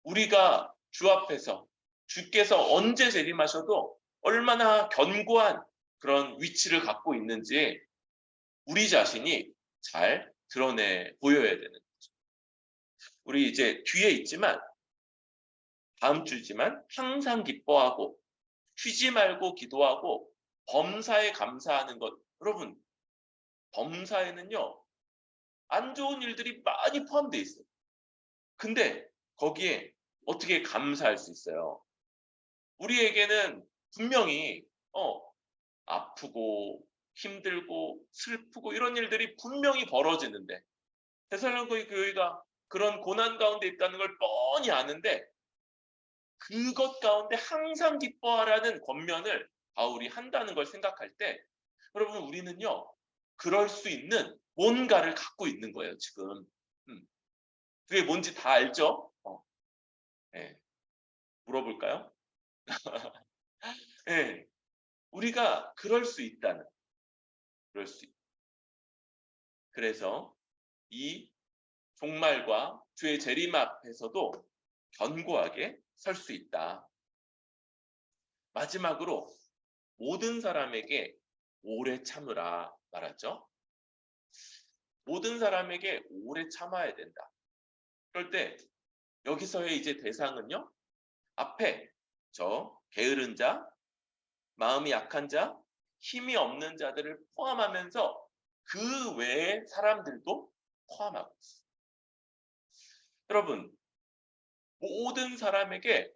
우리가 주 앞에서 주께서 언제 재림하셔도 얼마나 견고한 그런 위치를 갖고 있는지 우리 자신이 잘 드러내 보여야 되는 거죠. 우리 이제 뒤에 있지만 다음 주지만 항상 기뻐하고 쉬지 말고 기도하고 범사에 감사하는 것. 여러분, 범사에는요 안 좋은 일들이 많이 포함되어 있어요. 근데 거기에 어떻게 감사할 수 있어요? 우리에게는 분명히 아프고 힘들고 슬프고 이런 일들이 분명히 벌어지는데 데살로니가 교회가 그런 고난 가운데 있다는 걸 뻔히 아는데 그것 가운데 항상 기뻐하라는 권면을 바울이 한다는 걸 생각할 때 여러분 우리는요 그럴 수 있는 뭔가를 갖고 있는 거예요 지금. 그게 뭔지 다 알죠? 네. 물어볼까요? 네. 우리가 그럴 수 있다는 그럴 수 있. 그래서 이 종말과 주의 재림 앞에서도 견고하게 설 수 있다. 마지막으로 모든 사람에게 오래 참으라 말하죠. 모든 사람에게 오래 참아야 된다. 그럴 때 여기서의 이제 대상은요. 앞에 저 게으른 자, 마음이 약한 자, 힘이 없는 자들을 포함하면서 그 외의 사람들도 포함하고 있어요. 여러분, 모든 사람에게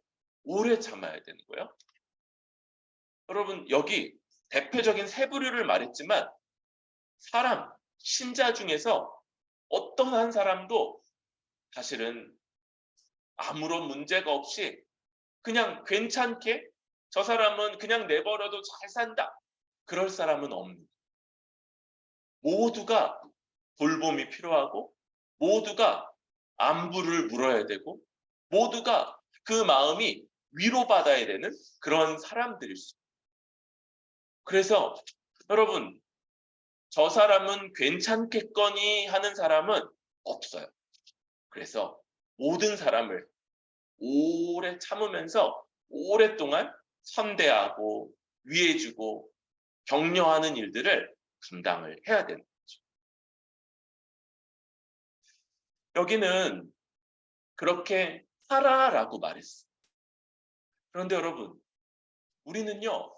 오래 참아야 되는 거예요. 여러분, 여기 대표적인 세 부류를 말했지만 사람, 신자 중에서 어떤 한 사람도 사실은 아무런 문제가 없이 그냥 괜찮게 저 사람은 그냥 내버려도 잘 산다. 그럴 사람은 없는. 모두가 돌봄이 필요하고 모두가 안부를 물어야 되고 모두가 그 마음이 위로받아야 되는 그런 사람들일 수 있어요. 그래서 여러분 저 사람은 괜찮겠거니 하는 사람은 없어요. 그래서 모든 사람을 오래 참으면서 오랫동안 선대하고 위해주고 격려하는 일들을 감당을 해야 되는 거죠. 여기는 그렇게 하라라고 말했어요. 그런데 여러분, 우리는요,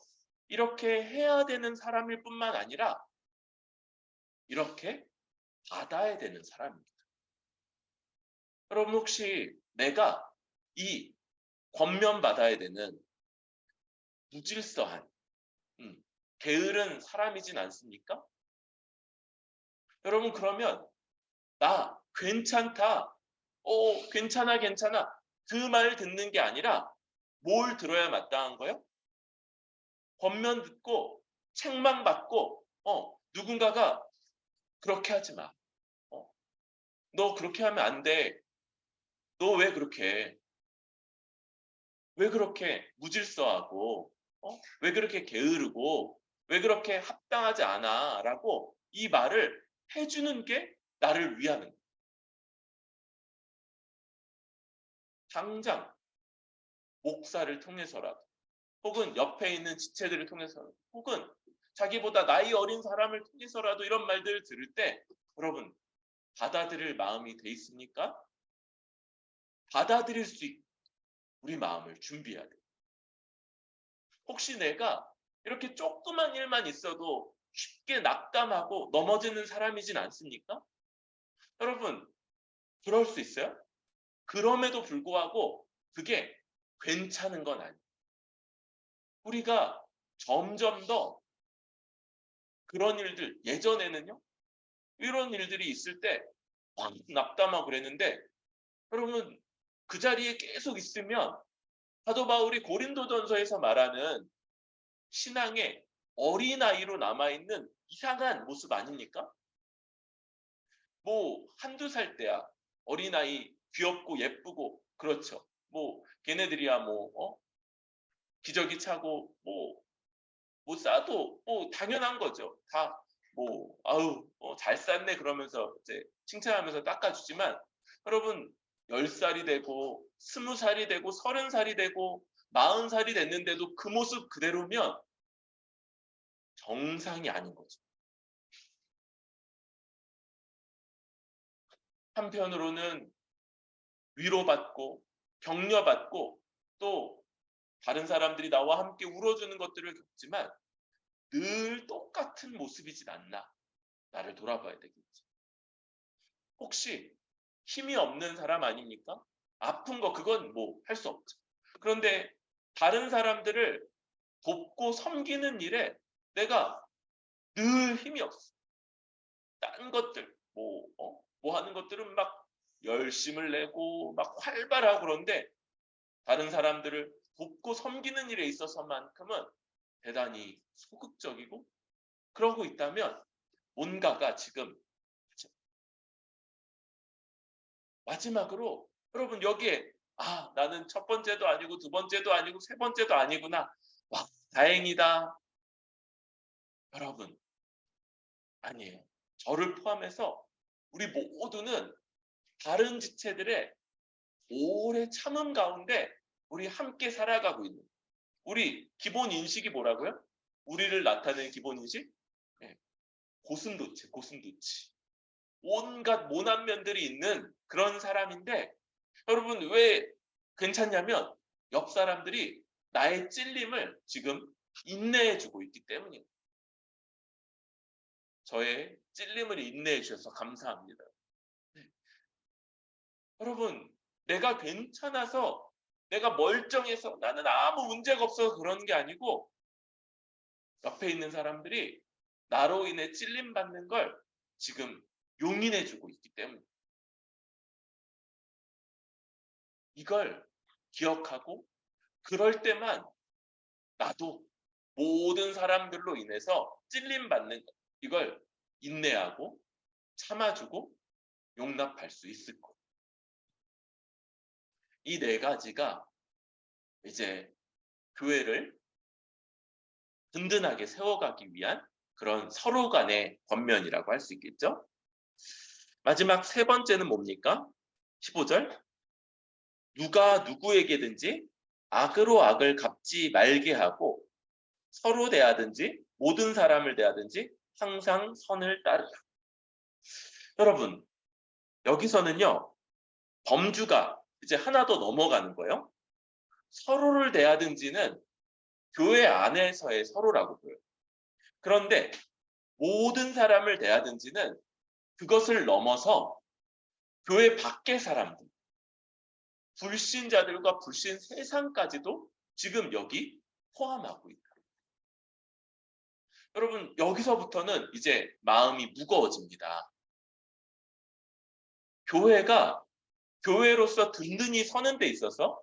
이렇게 해야 되는 사람일 뿐만 아니라 이렇게 받아야 되는 사람입니다. 여러분 혹시 내가 이 권면 받아야 되는 무질서한 게으른 사람이진 않습니까? 여러분 그러면 나 괜찮다. 괜찮아 괜찮아. 그 말 듣는 게 아니라 뭘 들어야 마땅한 거예요? 권면 듣고 책망받고 누군가가 그렇게 하지 마. 너 그렇게 하면 안 돼. 너 왜 그렇게 해? 왜 그렇게 무질서하고 왜 그렇게 게으르고 왜 그렇게 합당하지 않아? 라고 이 말을 해주는 게 나를 위하는 거예요. 당장 목사를 통해서라도 혹은 옆에 있는 지체들을 통해서라도 혹은 자기보다 나이 어린 사람을 통해서라도 이런 말들을 들을 때 여러분 받아들일 마음이 돼 있습니까? 받아들일 수 있게 우리 마음을 준비해야 돼요. 혹시 내가 이렇게 조그만 일만 있어도 쉽게 낙담하고 넘어지는 사람이진 않습니까? 여러분 그럴 수 있어요? 그럼에도 불구하고 그게 괜찮은 건 아니에요. 우리가 점점 더 그런 일들 예전에는요 이런 일들이 있을 때 낙담하고 그랬는데 여러분 그 자리에 계속 있으면 사도 바울이 고린도전서에서 말하는 신앙의 어린아이로 남아있는 이상한 모습 아닙니까? 뭐 한두 살 때야 어린아이 귀엽고 예쁘고 그렇죠. 뭐 걔네들이야 기저귀 차고 뭐 싸도 당연한 거죠. 다 아우 잘 쌌네 그러면서 이제 칭찬하면서 닦아주지만 여러분 10살이 되고 20살이 되고 30살이 되고 40살이 됐는데도 그 모습 그대로면 정상이 아닌 거죠. 한편으로는 위로받고 격려받고 또 다른 사람들이 나와 함께 울어주는 것들을 겪지만 늘 똑같은 모습이진 않나. 나를 돌아봐야 되겠지. 혹시 힘이 없는 사람 아닙니까? 아픈 거 그건 뭐 할 수 없죠. 그런데 다른 사람들을 돕고 섬기는 일에 내가 늘 힘이 없어. 딴 것들 뭐 하는 것들은 막 열심을 내고 막 활발하고 그런데 다른 사람들을 돕고 섬기는 일에 있어서만큼은 대단히 소극적이고 그러고 있다면 뭔가가 지금 마지막으로 여러분 여기에 나는 첫 번째도 아니고 두 번째도 아니고 세 번째도 아니구나. 와, 다행이다. 여러분 아니에요. 저를 포함해서 우리 모두는 다른 지체들의 오래 참음 가운데 우리 함께 살아가고 있는 우리 기본 인식이 뭐라고요? 우리를 나타내는 기본 인식? 네. 고슴도치. 온갖 모난 면들이 있는 그런 사람인데 여러분 왜 괜찮냐면 옆 사람들이 나의 찔림을 지금 인내해주고 있기 때문입니다. 저의 찔림을 인내해 주셔서 감사합니다. 네. 여러분 내가 괜찮아서 내가 멀쩡해서 나는 아무 문제가 없어서 그런 게 아니고 옆에 있는 사람들이 나로 인해 찔림받는 걸 지금 용인해 주고 있기 때문에 이걸 기억하고 그럴 때만 나도 모든 사람들로 인해서 찔림받는 이걸 인내하고 참아주고 용납할 수 있을 거예요. 이 네 가지가 이제 교회를 든든하게 세워가기 위한 그런 서로 간의 권면이라고 할 수 있겠죠. 마지막 세 번째는 뭡니까? 15절 누가 누구에게든지 악으로 악을 갚지 말게 하고 서로 대하든지 모든 사람을 대하든지 항상 선을 따르라. 여러분 여기서는요 범주가 이제 하나 더 넘어가는 거예요. 서로를 대하든지는 교회 안에서의 서로라고 보여요. 그런데 모든 사람을 대하든지는 그것을 넘어서 교회 밖의 사람들, 불신자들과 불신 세상까지도 지금 여기 포함하고 있다. 여러분 여기서부터는 이제 마음이 무거워집니다. 교회가 교회로서 든든히 서는 데 있어서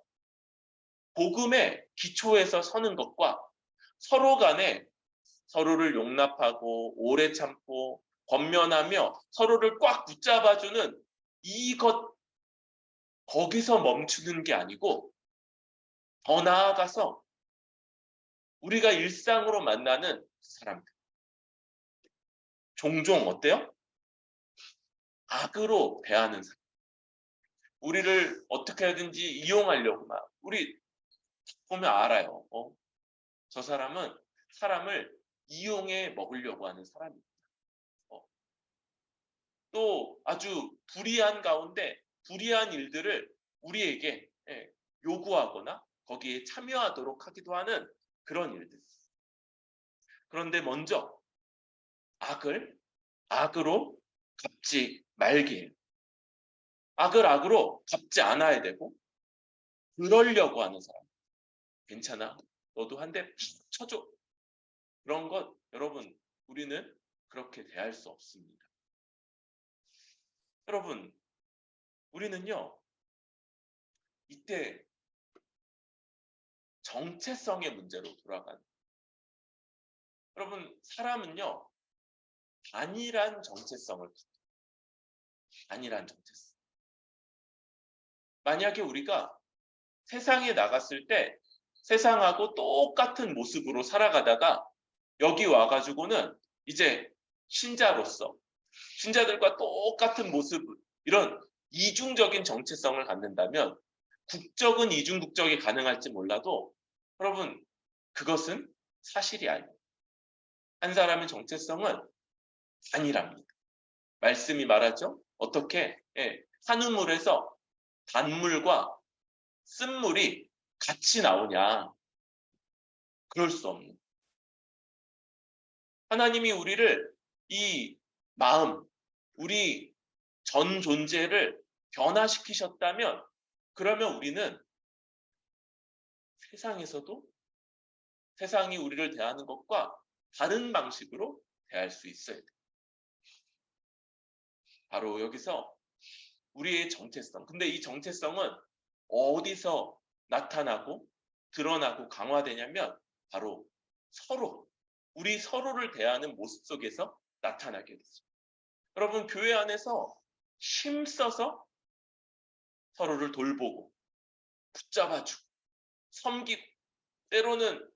복음의 기초에서 서는 것과 서로 간에 서로를 용납하고 오래 참고 권면하며 서로를 꽉 붙잡아주는 이것 거기서 멈추는 게 아니고 더 나아가서 우리가 일상으로 만나는 사람들 종종 어때요? 악으로 대하는 사람 우리를 어떻게 하든지 이용하려고 막 우리 보면 알아요. 저 사람은 사람을 이용해 먹으려고 하는 사람입니다. 또 아주 불의한 가운데 불의한 일들을 우리에게 요구하거나 거기에 참여하도록 하기도 하는 그런 일들. 그런데 먼저 악을 악으로 갚지 말게 해요. 악을 악으로 갚지 않아야 되고 그러려고 하는 사람. 괜찮아. 너도 한 대 쳐줘. 그런 것 여러분 우리는 그렇게 대할 수 없습니다. 여러분 우리는요 이때 정체성의 문제로 돌아가는 여러분 사람은요 안일한 정체성을 안일한 정체성 만약에 우리가 세상에 나갔을 때 세상하고 똑같은 모습으로 살아가다가 여기 와가지고는 이제 신자로서 신자들과 똑같은 모습 이런 이중적인 정체성을 갖는다면 국적은 이중국적이 가능할지 몰라도 여러분 그것은 사실이 아니에요. 한 사람의 정체성은 단일합니다. 말씀이 말하죠. 어떻게 한우물에서 단물과 쓴물이 같이 나오냐. 그럴 수 없는. 하나님이 우리를 이 마음, 우리 전 존재를 변화시키셨다면 그러면 우리는 세상에서도 세상이 우리를 대하는 것과 다른 방식으로 대할 수 있어야 돼요. 바로 여기서 우리의 정체성. 근데 이 정체성은 어디서 나타나고 드러나고 강화되냐면 바로 우리 서로를 대하는 모습 속에서 나타나게 되죠. 여러분 교회 안에서 힘써서 서로를 돌보고 붙잡아주고 섬기고 때로는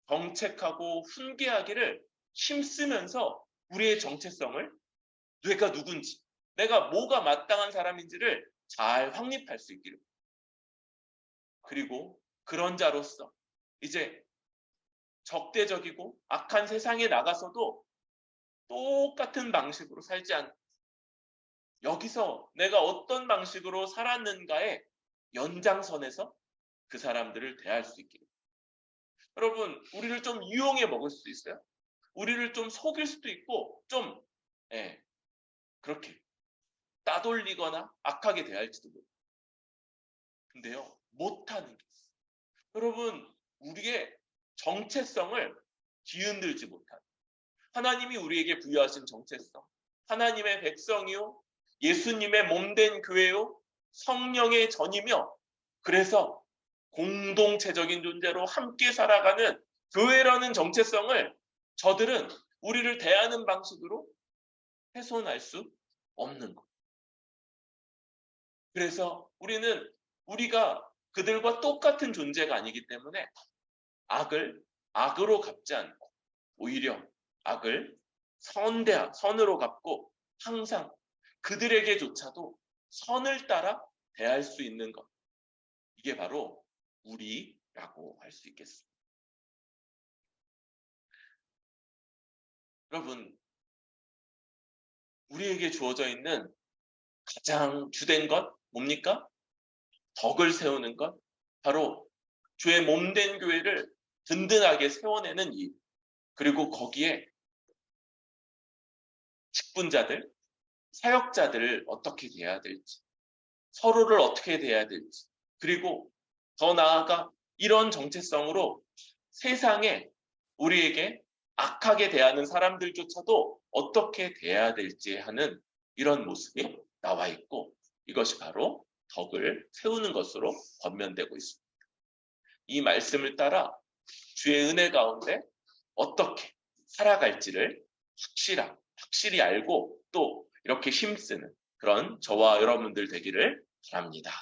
정책하고 훈계하기를 힘쓰면서 우리의 정체성을 내가 누군지 내가 뭐가 마땅한 사람인지를 잘 확립할 수 있기를. 그리고 그런 자로서 이제 적대적이고 악한 세상에 나가서도 똑같은 방식으로 살지 않고 여기서 내가 어떤 방식으로 살았는가의 연장선에서 그 사람들을 대할 수 있기를. 여러분 우리를 좀 이용해 먹을 수도 있어요. 우리를 좀 속일 수도 있고 좀 그렇게 따돌리거나 악하게 대할지도 모르고. 근데요 못하는 게 있어요. 여러분 우리의 정체성을 뒤흔들지 못하는 하나님이 우리에게 부여하신 정체성, 하나님의 백성이요 예수님의 몸된 교회요 성령의 전이며 그래서 공동체적인 존재로 함께 살아가는 교회라는 정체성을 저들은 우리를 대하는 방식으로 훼손할 수 없는 것. 그래서 우리는 우리가 그들과 똑같은 존재가 아니기 때문에 악을 악으로 갚지 않고 오히려 악을 선으로 갚고 항상 그들에게조차도 선을 따라 대할 수 있는 것. 이게 바로 우리라고 할 수 있겠습니다. 여러분, 우리에게 주어져 있는 가장 주된 것 뭡니까? 덕을 세우는 것. 바로 주의 몸된 교회를 든든하게 세워내는 일. 그리고 거기에 직분자들, 사역자들을 어떻게 대해야 될지, 서로를 어떻게 대해야 될지, 그리고 더 나아가 이런 정체성으로 세상에 우리에게 악하게 대하는 사람들조차도 어떻게 대해야 될지 하는 이런 모습이 나와 있고 이것이 바로 덕을 세우는 것으로 권면되고 있습니다. 이 말씀을 따라 주의 은혜 가운데 어떻게 살아갈지를 확실히 알고 또 이렇게 힘쓰는 그런 저와 여러분들 되기를 바랍니다.